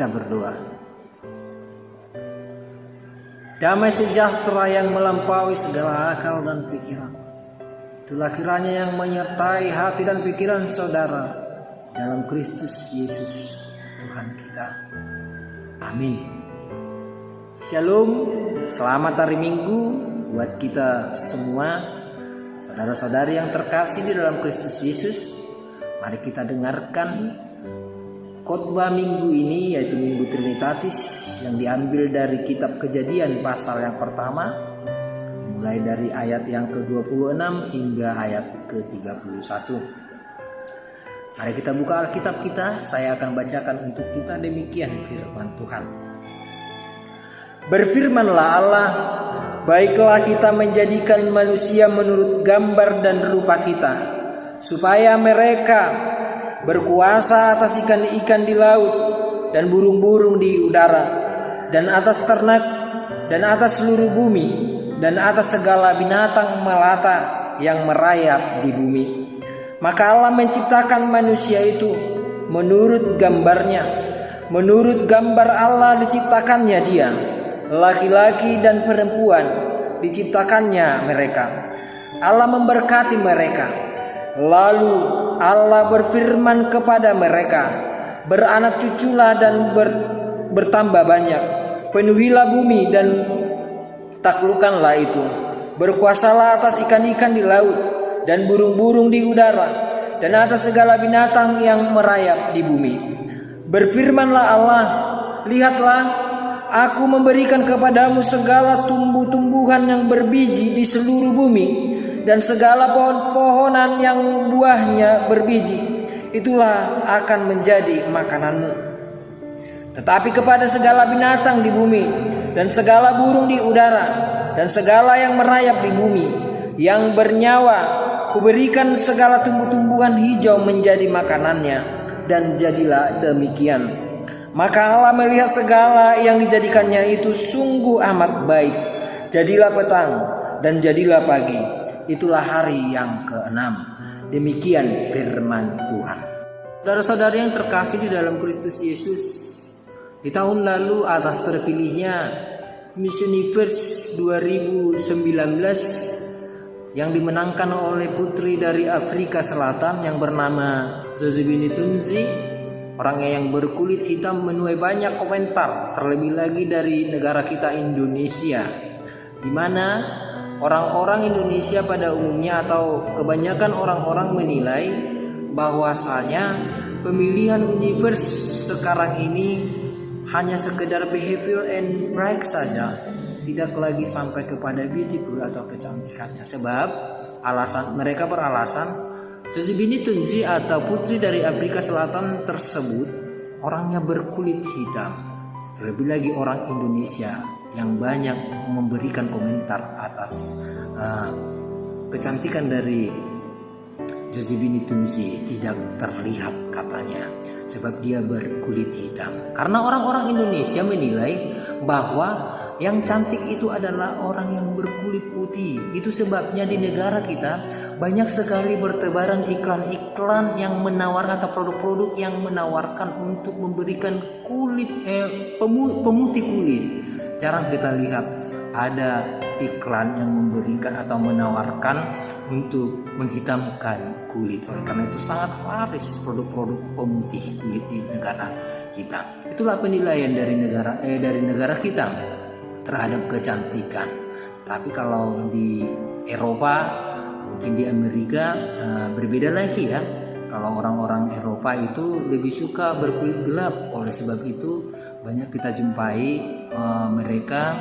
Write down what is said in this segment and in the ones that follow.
kita berdoa. Damai sejahtera yang melampaui segala akal dan pikiran, itulah kiranya yang menyertai hati dan pikiran saudara dalam Kristus Yesus Tuhan kita. Amin. Shalom, selamat hari Minggu buat kita semua, saudara-saudari yang terkasih di dalam Kristus Yesus. Mari kita dengarkan khotbah minggu ini, yaitu Minggu Trinitatis, yang diambil dari kitab Kejadian pasal yang pertama, mulai dari ayat yang ke-26 hingga ayat ke-31. Mari kita buka Alkitab kita. Saya akan bacakan untuk kita demikian firman Tuhan. Berfirmanlah Allah, baiklah kita menjadikan manusia menurut gambar dan rupa kita, supaya mereka berkuasa atas ikan-ikan di laut dan burung-burung di udara, dan atas ternak, dan atas seluruh bumi, dan atas segala binatang melata yang merayap di bumi. Maka Allah menciptakan manusia itu menurut gambarnya. Menurut gambar Allah diciptakannya dia, laki-laki dan perempuan diciptakannya mereka. Allah memberkati mereka. Lalu Allah berfirman kepada mereka, beranak cuculah dan bertambah banyak, penuhilah bumi dan taklukkanlah itu, berkuasalah atas ikan-ikan di laut dan burung-burung di udara, dan atas segala binatang yang merayap di bumi. Berfirmanlah Allah, lihatlah, aku memberikan kepadamu segala tumbuh-tumbuhan yang berbiji di seluruh bumi, dan segala pohon-pohonan yang buahnya berbiji, itulah akan menjadi makananmu. Tetapi kepada segala binatang di bumi, dan segala burung di udara, dan segala yang merayap di bumi, yang bernyawa, kuberikan segala tumbuh-tumbuhan hijau menjadi makanannya. Dan jadilah demikian. Maka Allah melihat segala yang dijadikannya itu sungguh amat baik. Jadilah petang dan jadilah pagi. Itulah hari yang ke-6. Demikian firman Tuhan. Saudara-saudari yang terkasih di dalam Kristus Yesus, di tahun lalu atas terpilihnya Miss Universe 2019 yang dimenangkan oleh putri dari Afrika Selatan yang bernama Josephine Tunzi, orangnya yang berkulit hitam, menuai banyak komentar, terlebih lagi dari negara kita Indonesia, di mana orang-orang Indonesia pada umumnya atau kebanyakan orang-orang menilai bahwasanya pemilihan universe sekarang ini hanya sekedar behavior and bright saja, tidak lagi sampai kepada beautiful atau kecantikannya. Sebab mereka beralasan Josephine Tunzi atau putri dari Afrika Selatan tersebut orangnya berkulit hitam, terlebih lagi orang Indonesia yang banyak memberikan komentar atas kecantikan dari Josephine Tunzi tidak terlihat katanya, sebab dia berkulit hitam. Karena orang-orang Indonesia menilai bahwa yang cantik itu adalah orang yang berkulit putih. Itu sebabnya di negara kita banyak sekali bertebaran iklan-iklan yang menawarkan atau produk-produk yang menawarkan untuk memberikan pemutih kulit. Jarang kita lihat ada iklan yang memberikan atau menawarkan untuk menghitamkan kulit. Oleh karena itu sangat laris produk-produk pemutih kulit di negara kita. Itulah penilaian dari negara kita terhadap kecantikan. Tapi kalau di Eropa, mungkin di Amerika berbeda lagi ya. Kalau orang-orang Eropa itu lebih suka berkulit gelap. Oleh sebab itu banyak kita jumpai mereka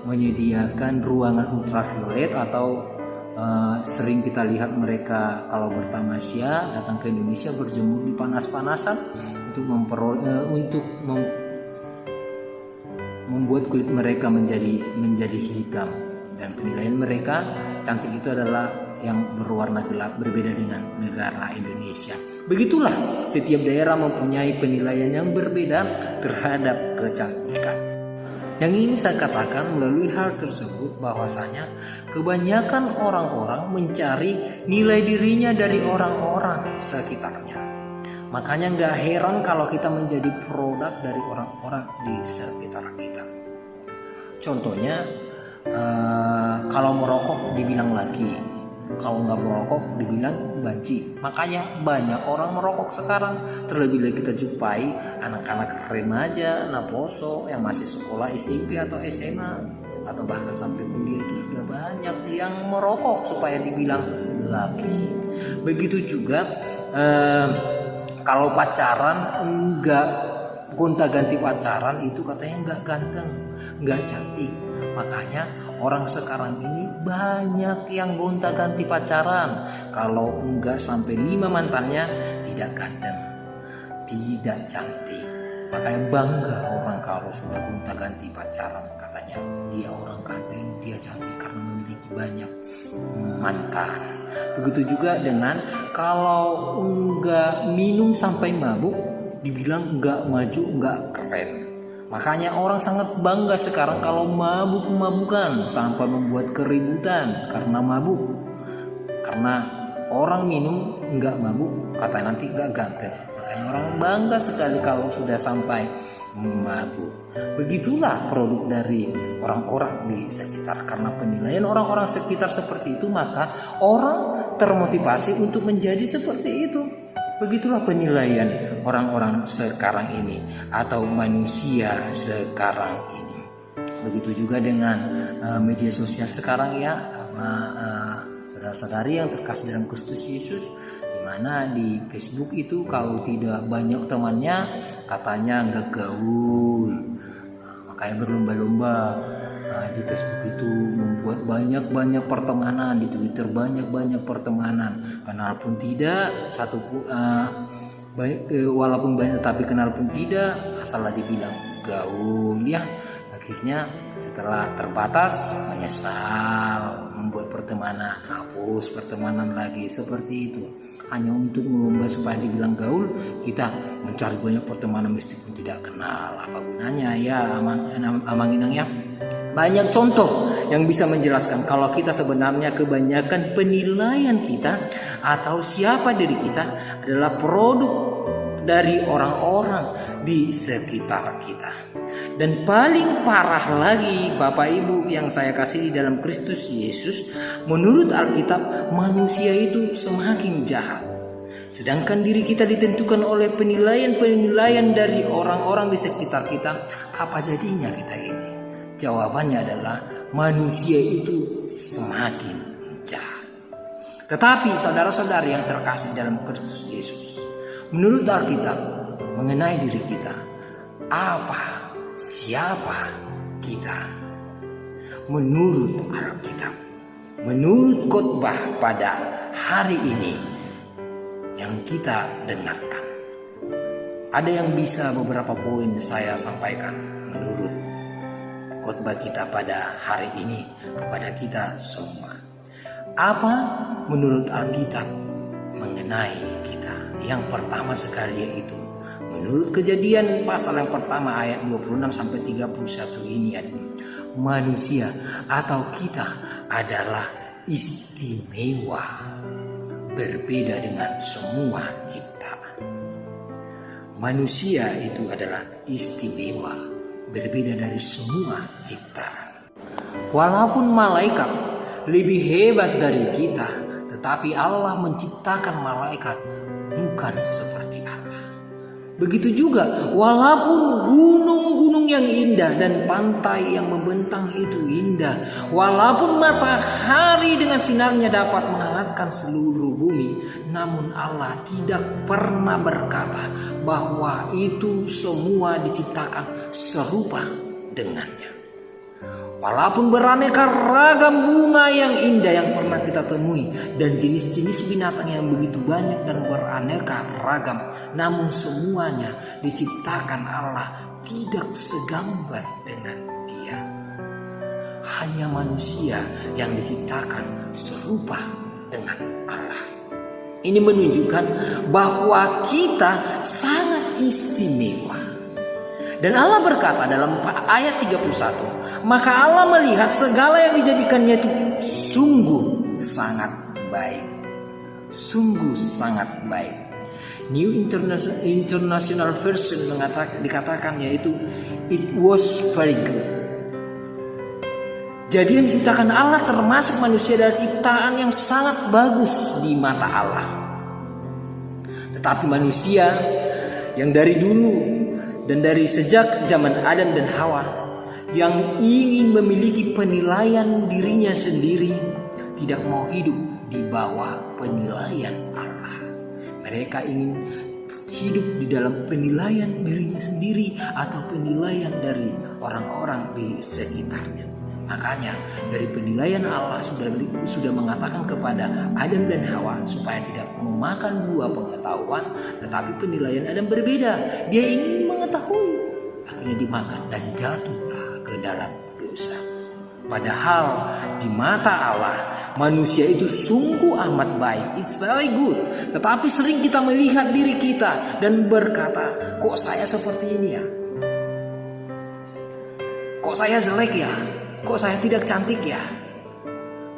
menyediakan ruangan ultraviolet atau sering kita lihat mereka kalau bertamasya datang ke Indonesia berjemur di panas-panasan untuk membuat kulit mereka menjadi hitam. Dan penilaian mereka cantik itu adalah yang berwarna gelap, berbeda dengan negara Indonesia. Begitulah setiap daerah mempunyai penilaian yang berbeda terhadap kecantikan. Yang ingin saya katakan melalui hal tersebut bahwasanya kebanyakan orang-orang mencari nilai dirinya dari orang-orang sekitarnya. Makanya nggak heran kalau kita menjadi produk dari orang-orang di sekitar kita. Contohnya, kalau merokok dibilang laki, kalau nggak merokok dibilang banci. Makanya banyak orang merokok sekarang. Terlebih lagi kita jumpai anak-anak remaja, naposo yang masih sekolah SMP atau SMA atau bahkan sampai kuliah, itu sudah banyak yang merokok supaya dibilang laki. Begitu juga kalau pacaran, enggak gonta-ganti pacaran itu katanya enggak ganteng, enggak cantik. Makanya orang sekarang ini banyak yang gonta-ganti pacaran. Kalau enggak sampai 5 mantannya, tidak ganteng, tidak cantik. Makanya bangga orang kalau sudah gonta-ganti pacaran, katanya dia orang ganteng, dia cantik karena memiliki banyak mantan. Begitu juga dengan kalau enggak minum sampai mabuk, dibilang enggak maju, enggak keren. Makanya orang sangat bangga sekarang kalau mabuk-mabukan sampai membuat keributan karena mabuk. Karena orang minum enggak mabuk, kata nanti enggak ganteng. Makanya orang bangga sekali kalau sudah sampai mabuk. Begitulah produk dari orang-orang di sekitar. Karena penilaian orang-orang sekitar seperti itu, maka orang termotivasi untuk menjadi seperti itu. Begitulah penilaian orang-orang sekarang ini atau manusia sekarang ini. Begitu juga dengan media sosial sekarang ya, saudara-saudari yang terkasih dalam Kristus Yesus, di mana di Facebook itu kalau tidak banyak temannya katanya nggak gaul. Makanya berlomba-lomba di Facebook itu membuat banyak pertemanan, di Twitter banyak pertemanan. Kenal pun tidak satu walaupun banyak tapi kenal pun tidak, asalnya dibilang gaul ya. Akhirnya setelah terbatas menyesal, membuat pertemanan, hapus pertemanan lagi. Seperti itu, hanya untuk melomba supaya dibilang gaul. Kita mencari banyak pertemanan meskipun tidak kenal. Apa gunanya ya, amang-inang ya. Banyak contoh yang bisa menjelaskan kalau kita sebenarnya kebanyakan penilaian kita atau siapa diri kita adalah produk dari orang-orang di sekitar kita. Dan paling parah lagi Bapak Ibu yang saya kasih di dalam Kristus Yesus, menurut Alkitab manusia itu semakin jahat. Sedangkan diri kita ditentukan oleh penilaian-penilaian dari orang-orang di sekitar kita. Apa jadinya kita ini? Jawabannya adalah manusia itu semakin jahat. Tetapi saudara-saudari yang terkasih dalam Kristus Yesus, menurut Alkitab mengenai diri kita, siapa kita? Menurut Alkitab, menurut khotbah pada hari ini yang kita dengarkan, ada yang bisa beberapa poin saya sampaikan menurut khotbah kita pada hari ini kepada kita semua. Apa menurut Alkitab mengenai kita? Yang pertama sekali yaitu menurut Kejadian pasal yang pertama ayat 26 sampai 31 ini, manusia atau kita adalah istimewa, berbeda dengan semua ciptaan. Manusia itu adalah istimewa, berbeda dari semua ciptaan. Walaupun malaikat lebih hebat dari kita, tetapi Allah menciptakan malaikat bukan seperti Allah. Begitu juga walaupun gunung-gunung yang indah dan pantai yang membentang itu indah, walaupun matahari dengan sinarnya dapat menghangatkan seluruh bumi, namun Allah tidak pernah berkata bahwa itu semua diciptakan serupa dengannya. Walaupun beraneka ragam bunga yang indah yang pernah kita temui dan jenis-jenis binatang yang begitu banyak dan beraneka ragam, namun semuanya diciptakan Allah tidak segambar dengan Dia. Hanya manusia yang diciptakan serupa dengan Allah. Ini menunjukkan bahwa kita sangat istimewa. Dan Allah berkata dalam ayat 31, maka Allah melihat segala yang dijadikannya itu sungguh sangat baik. Sungguh sangat baik. New International Version dikatakan yaitu it was very good. Jadi yang diciptakan Allah termasuk manusia adalah ciptaan yang sangat bagus di mata Allah. Tetapi manusia yang dari dulu dan dari sejak zaman Adam dan Hawa yang ingin memiliki penilaian dirinya sendiri tidak mau hidup di bawah penilaian Allah. Mereka ingin hidup di dalam penilaian dirinya sendiri atau penilaian dari orang-orang di sekitarnya. Makanya dari penilaian Allah sudah mengatakan kepada Adam dan Hawa supaya tidak memakan buah pengetahuan, tetapi penilaian Adam berbeda. Dia ingin mengetahui, akhirnya dimakan dan jatuhlah ke dalam dosa. Padahal di mata Allah manusia itu sungguh amat baik, it's very good. Tetapi sering kita melihat diri kita dan berkata, kok saya seperti ini ya? Kok saya jelek ya? Kok saya tidak cantik ya?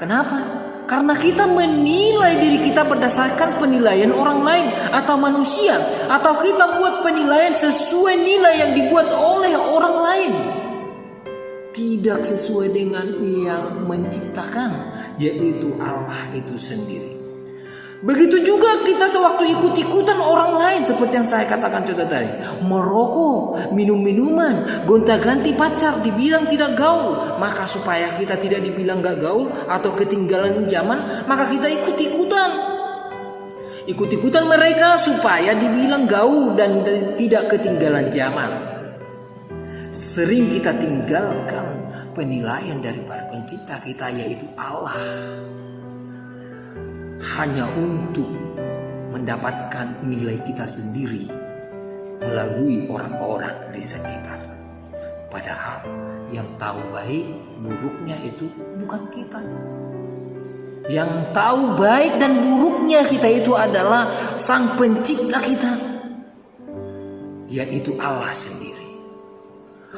Kenapa? Karena kita menilai diri kita berdasarkan penilaian orang lain atau manusia, atau kita buat penilaian sesuai nilai yang dibuat oleh orang lain, tidak sesuai dengan yang menciptakan, yaitu Allah itu sendiri. Begitu juga kita sewaktu ikut-ikutan orang lain, seperti yang saya katakan contoh tadi, merokok, minum minuman, gonta-ganti pacar, dibilang tidak gaul. Maka supaya kita tidak dibilang gak gaul atau ketinggalan zaman, maka kita ikut-ikutan mereka supaya dibilang gaul dan tidak ketinggalan zaman. Sering kita tinggalkan penilaian daripada pencipta kita, yaitu Allah, hanya untuk mendapatkan nilai kita sendiri melalui orang-orang di sekitar. Padahal yang tahu baik buruknya itu bukan kita. Yang tahu baik dan buruknya kita itu adalah Sang Pencipta kita, yaitu Allah sendiri.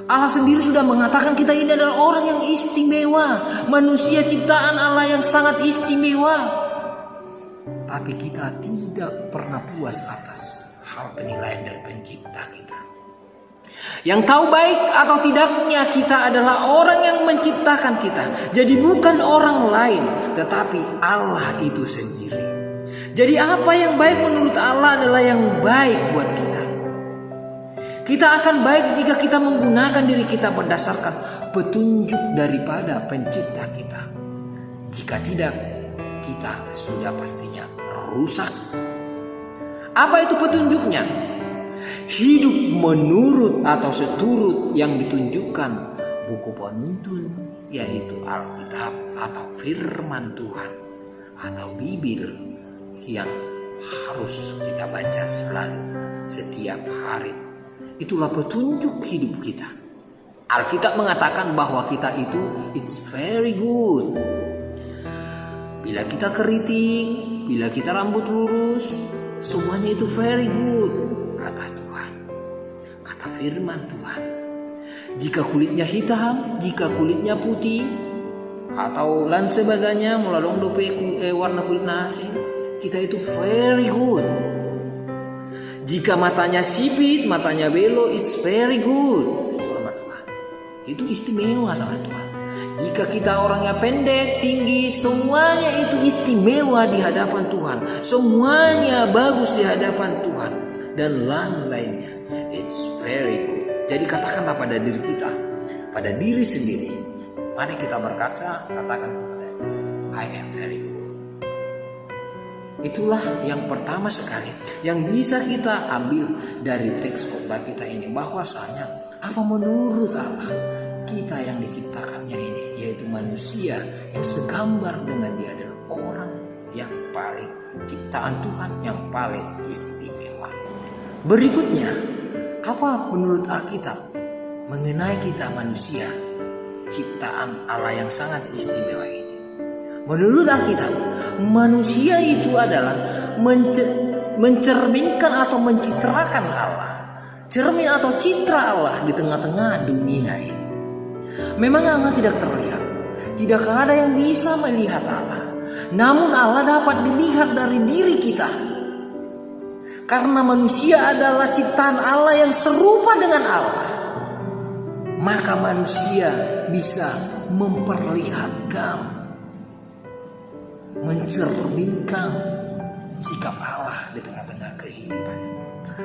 Allah sendiri sudah mengatakan kita ini adalah orang yang istimewa, manusia ciptaan Allah yang sangat istimewa. Tapi kita tidak pernah puas atas hal penilaian dari pencipta kita. Yang tahu baik atau tidaknya kita adalah orang yang menciptakan kita. Jadi bukan orang lain, tetapi Allah itu sendiri. Jadi apa yang baik menurut Allah adalah yang baik buat kita. Kita akan baik jika kita menggunakan diri kita berdasarkan petunjuk daripada pencipta kita. Jika tidak, kita sudah pastinya rusak. Apa itu petunjuknya? Hidup menurut atau seturut yang ditunjukkan buku penuntun, yaitu Alkitab atau firman Tuhan atau Bibil yang harus kita baca selalu setiap hari. Itulah petunjuk hidup kita. Alkitab mengatakan bahwa kita itu it's very good. Bila kita keriting, bila kita rambut lurus, semuanya itu very good, kata Tuhan, kata firman Tuhan. Jika kulitnya hitam, jika kulitnya putih, atau lain sebagainya, melalui warna kulit nasi, kita itu very good. Jika matanya sipit, matanya belok, it's very good sama Tuhan. Itu istimewa sama Tuhan. Jika kita orangnya pendek, tinggi, semuanya itu istimewa di hadapan Tuhan. Semuanya bagus di hadapan Tuhan. Dan lain-lainnya. It's very good. Jadi katakanlah pada diri kita, pada diri sendiri. Mari kita berkaca, katakan kepada I am very good. Itulah yang pertama sekali yang bisa kita ambil dari teks khotbah kita ini. Bahwasanya apa menurut Allah, kita yang diciptakannya ini, yaitu manusia yang segambar dengan dia adalah orang yang paling ciptaan Tuhan yang paling istimewa. Berikutnya, apa menurut Alkitab mengenai kita manusia ciptaan Allah yang sangat istimewa ini? Menurut Alkitab, manusia itu adalah mencerminkan atau mencitrakan Allah, cermin atau citra Allah di tengah-tengah dunia ini. Memang Allah tidak terlihat, tidak ada yang bisa melihat Allah. Namun Allah dapat dilihat dari diri kita. karena manusia adalah ciptaan Allah yang serupa dengan Allah, maka manusia bisa memperlihatkan, mencerminkan sikap Allah di tengah-tengah kehidupan.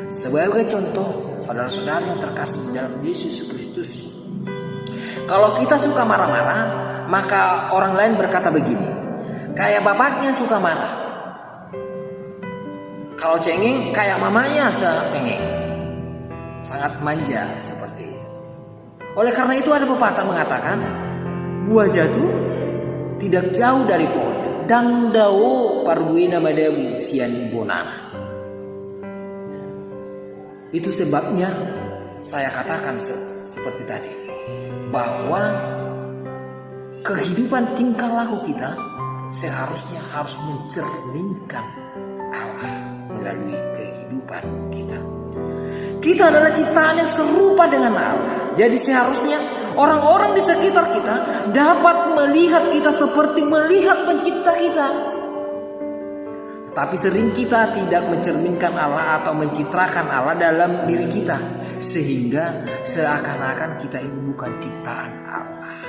Sebagai contoh, saudara-saudara yang terkasih dalam Yesus Kristus, kalau kita suka marah-marah, maka orang lain berkata begini, kayak bapaknya suka marah. Kalau cengeng, kayak mamanya cengeng. Sangat manja seperti itu. Oleh karena itu ada pepatah mengatakan, buah jatuh tidak jauh dari pohonnya. Dang dao parwina madabu sian bonana. Itu sebabnya saya katakan seperti tadi, bahwa kehidupan tingkah laku kita seharusnya harus mencerminkan Allah melalui kehidupan kita. Kita adalah ciptaan yang serupa dengan Allah. Jadi seharusnya orang-orang di sekitar kita dapat melihat kita seperti melihat pencipta kita. Tetapi sering kita tidak mencerminkan Allah atau mencitrakan Allah dalam diri kita, sehingga seakan-akan kita ini bukan ciptaan Allah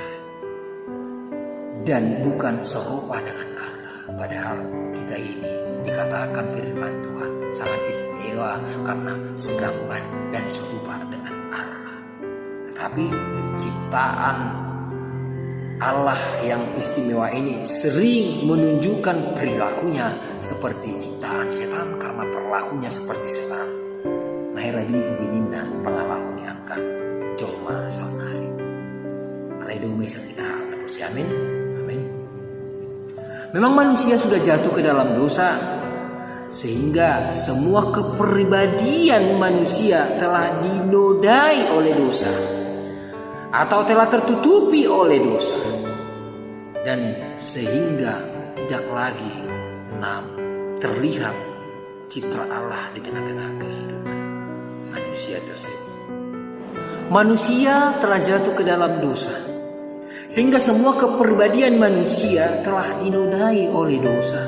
dan bukan serupa dengan Allah. Padahal kita ini dikatakan firman Tuhan sangat istimewa karena segambar dan serupa dengan Allah. Tetapi ciptaan Allah yang istimewa ini sering menunjukkan perilakunya seperti ciptaan setan karena perilakunya seperti setan. Nahirabi kebininda pengalaman diangkat cuma saunari. Alaido mesa kita terus amin. Amin. Memang manusia sudah jatuh ke dalam dosa, sehingga semua kepribadian manusia telah dinodai oleh dosa atau telah tertutupi oleh dosa, dan sehingga tidak lagi terlihat citra Allah di tengah-tengah kehidupan manusia tersebut. Manusia telah jatuh ke dalam dosa, sehingga semua kepribadian manusia telah dinodai oleh dosa,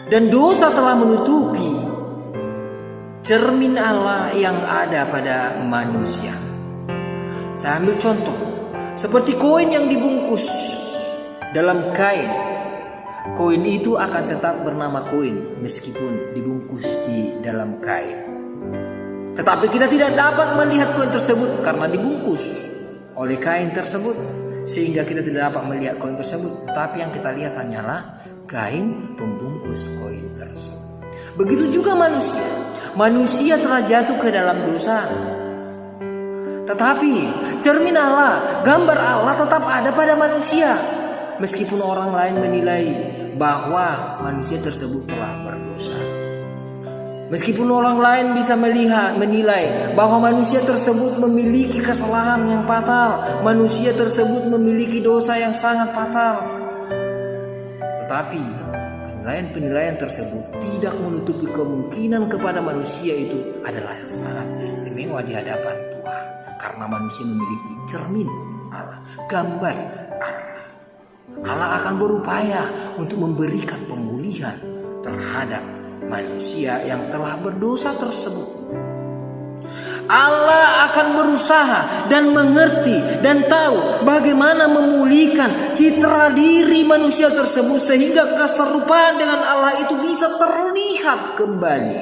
dan dosa telah menutupi cermin Allah yang ada pada manusia. Saya ambil contoh, seperti koin yang dibungkus dalam kain. Koin itu akan tetap bernama koin meskipun dibungkus di dalam kain. Tetapi kita tidak dapat melihat koin tersebut karena dibungkus oleh kain tersebut, sehingga kita tidak dapat melihat koin tersebut. Tapi yang kita lihat hanyalah kain pembungkus koin tersebut. Begitu juga manusia. Manusia telah jatuh ke dalam dosa, tetapi cermin Allah, gambar Allah tetap ada pada manusia. Meskipun orang lain menilai bahwa manusia tersebut telah berdosa. Meskipun orang lain bisa menilai bahwa manusia tersebut memiliki kesalahan yang fatal, manusia tersebut memiliki dosa yang sangat fatal. Tetapi penilaian-penilaian tersebut tidak menutupi kemungkinan kepada manusia itu adalah sangat istimewa di hadapan Tuhan. Karena manusia memiliki cermin Allah, gambar Allah. Allah akan berupaya untuk memberikan pemulihan terhadap manusia yang telah berdosa tersebut. Allah akan berusaha dan mengerti dan tahu bagaimana memulihkan citra diri manusia tersebut sehingga keserupaan dengan Allah itu bisa terlihat kembali.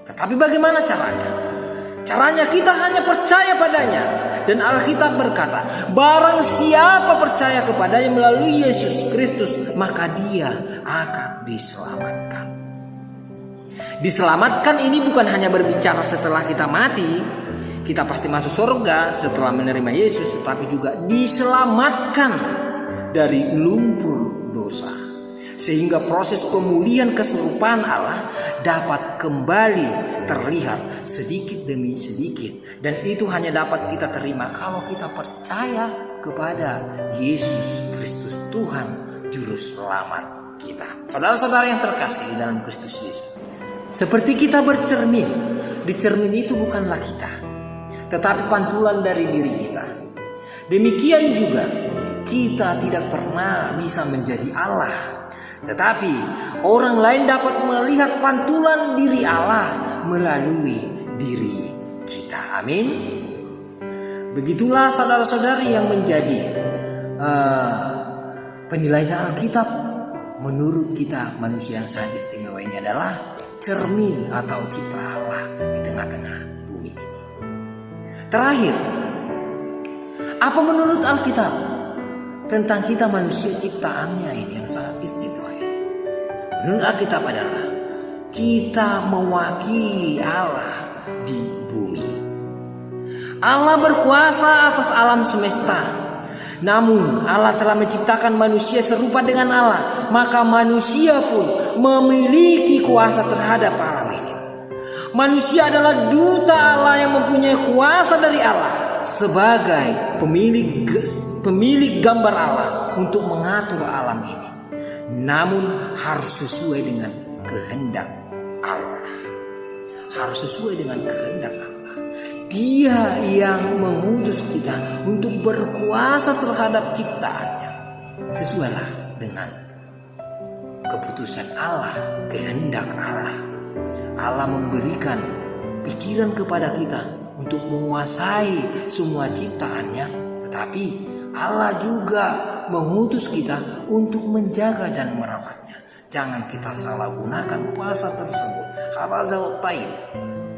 Tetapi bagaimana caranya? Caranya kita hanya percaya padanya. Dan Alkitab berkata, barang siapa percaya kepadanya melalui Yesus Kristus, maka dia akan diselamatkan. Diselamatkan ini bukan hanya berbicara setelah kita mati, kita pasti masuk surga setelah menerima Yesus, tetapi juga diselamatkan dari lumpur dosa. Sehingga proses pemulihan keserupaan Allah dapat kembali terlihat sedikit demi sedikit. Dan itu hanya dapat kita terima kalau kita percaya kepada Yesus Kristus, Tuhan Juru Selamat kita. Saudara-saudara yang terkasih di dalam Kristus Yesus, seperti kita bercermin, di cermin itu bukanlah kita, tetapi pantulan dari diri kita. Demikian juga kita tidak pernah bisa menjadi Allah Tetapi orang lain dapat melihat pantulan diri Allah melalui diri kita. Amin. Begitulah saudara-saudari yang menjadi penilaian Alkitab. Menurut kita, manusia yang sangat istimewa ini adalah cermin atau citra Allah di tengah-tengah bumi ini. Terakhir, apa menurut Alkitab tentang kita manusia ciptaannya ini yang sangat istimewa ini? Menurut Alkitab adalah kita mewakili Allah di bumi. Allah berkuasa atas alam semesta. Namun Allah telah menciptakan manusia serupa dengan Allah, maka manusia pun memiliki kuasa terhadap alam ini. Manusia adalah duta Allah yang mempunyai kuasa dari Allah sebagai pemilik gambar Allah untuk mengatur alam ini. Namun harus sesuai dengan kehendak Allah. Harus sesuai dengan kehendak Allah. Dia yang mengutus kita untuk berkuasa terhadap ciptaannya. Sesuailah dengan keputusan Allah, kehendak Allah. Allah memberikan pikiran kepada kita untuk menguasai semua ciptaannya. Tetapi Allah juga mengutus kita untuk menjaga dan merawatnya. Jangan kita salah gunakan kuasa tersebut. Harazal taib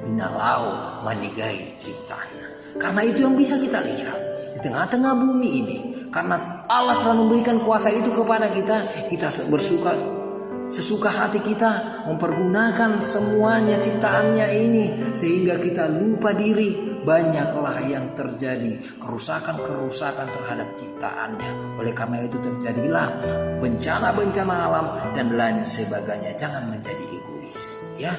minalau manigai ciptaannya. Karena itu yang bisa kita lihat di tengah-tengah bumi ini. Karena Allah telah memberikan kuasa itu kepada kita, kita sesuka hati kita mempergunakan semuanya ciptaannya ini, sehingga kita lupa diri. Banyaklah yang terjadi kerusakan-kerusakan terhadap ciptaannya. Oleh karena itu terjadilah bencana-bencana alam dan lain sebagainya. Jangan menjadi egois, ya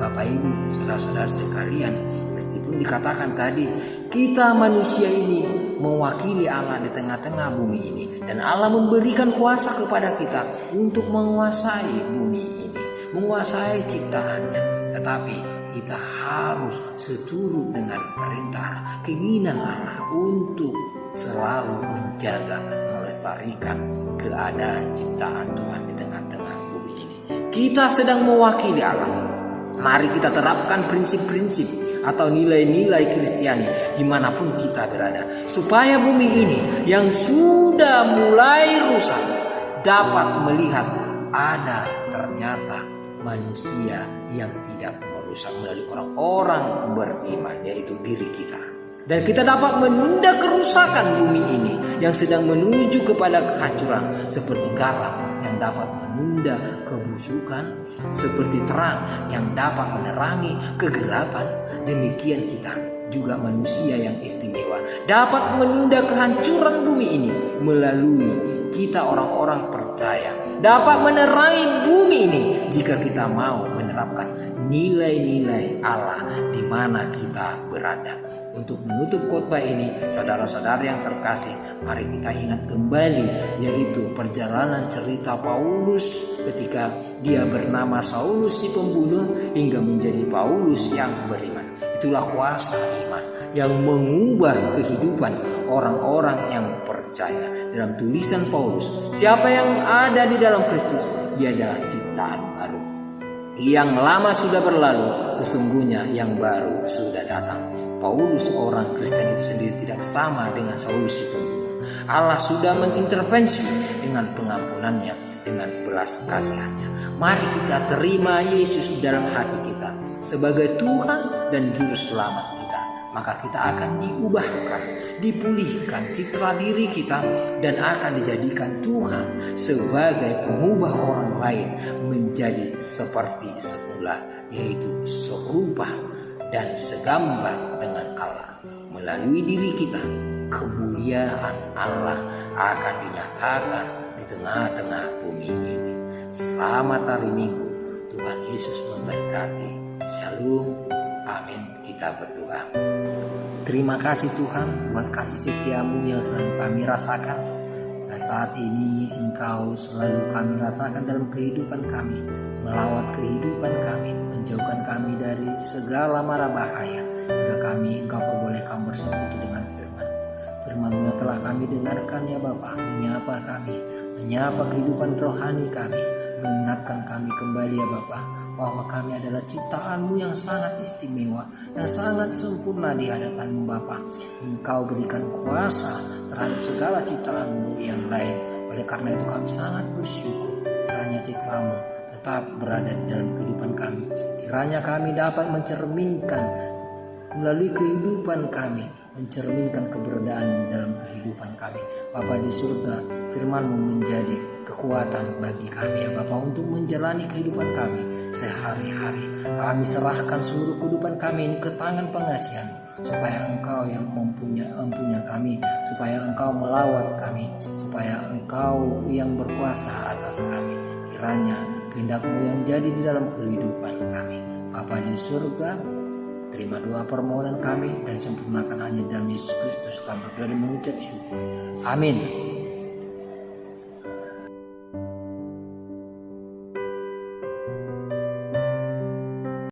Bapak Ibu, saudara-saudara sekalian. Meskipun dikatakan tadi kita manusia ini mewakili Allah di tengah-tengah bumi ini, dan Allah memberikan kuasa kepada kita untuk menguasai bumi ini, menguasai ciptaannya. Tetapi kita harus seturut dengan perintah keinginan Allah untuk selalu menjaga, melestarikan keadaan ciptaan Tuhan di tengah-tengah bumi ini. Kita sedang mewakili Allah. Mari kita terapkan prinsip-prinsip atau nilai-nilai Kristiani dimanapun kita berada, supaya bumi ini yang sudah mulai rusak dapat melihat ada ternyata manusia yang tidak merusak melalui orang-orang beriman, yaitu diri kita. Dan kita dapat menunda kerusakan bumi ini yang sedang menuju kepada kehancuran, seperti garam yang dapat menunda kebusukan, seperti terang yang dapat menerangi kegelapan. Demikian kita juga manusia yang istimewa dapat menunda kehancuran bumi ini melalui kita orang-orang percaya, dapat menerangi bumi ini jika kita mau menerapkan nilai-nilai Allah di mana kita berada. Untuk menutup khotbah ini, saudara-saudara yang terkasih, mari kita ingat kembali, yaitu perjalanan cerita Paulus ketika dia bernama Saulus si pembunuh hingga menjadi Paulus yang beriman. Itulah kuasa iman yang mengubah kehidupan orang-orang yang percaya. Dalam tulisan Paulus, siapa yang ada di dalam Kristus, ia adalah ciptaan baru. Yang lama sudah berlalu, sesungguhnya yang baru sudah datang. Paulus, orang Kristen itu sendiri, tidak sama dengan Saulus si pembunuh. Allah sudah mengintervensi dengan pengampunannya, dengan belas kasihannya. Mari kita terima Yesus dalam hati kita sebagai Tuhan dan Juru Selamat kita. Maka kita akan diubahkan, dipulihkan citra diri kita, dan akan dijadikan Tuhan sebagai pengubah orang lain menjadi seperti semula, yaitu serupa dan segambar dengan Allah. Melalui diri kita, kemuliaan Allah akan dinyatakan di tengah-tengah bumi ini. Selamat hari Minggu. Tuhan Yesus memberkati. Shalom. Amin. Kita berdoa. Terima kasih Tuhan buat kasih setiamu yang selalu kami rasakan. Dan saat ini Engkau selalu kami rasakan dalam kehidupan kami, melawat kehidupan kami, menjauhkan kami dari segala mara bahaya, hingga Engkau perbolehkan bersekutu dengan firman. Firman-Mu yang telah kami dengarkan ya Bapa, menyapa kami, menyapa kehidupan rohani kami, mengingatkan kami kembali ya Bapa, bahwa kami adalah ciptaan-Mu yang sangat istimewa, yang sangat sempurna di hadapan-Mu Bapa. Engkau berikan kuasa terhadap segala ciptaan-Mu yang lain. Oleh karena itu kami sangat bersyukur kiranya citra-Mu tetap berada di dalam kehidupan kami. Kiranya kami dapat mencerminkan melalui kehidupan kami, mencerminkan keberadaan dalam kehidupan kami. Bapa di surga, firman-Mu menjadi kekuatan bagi kami ya Bapa untuk menjalani kehidupan kami sehari-hari. Kami serahkan seluruh kehidupan kami ini ke tangan pengasihan-Mu, supaya Engkau yang mempunyai kami, supaya Engkau melawat kami, supaya Engkau yang berkuasa atas kami. Kiranya kehendak-Mu yang jadi di dalam kehidupan kami. Bapa di surga, terima doa permohonan kami dan sempurnakan hanya dalam Yesus Kristus kami berdoa dan mengucap syukur. Amin.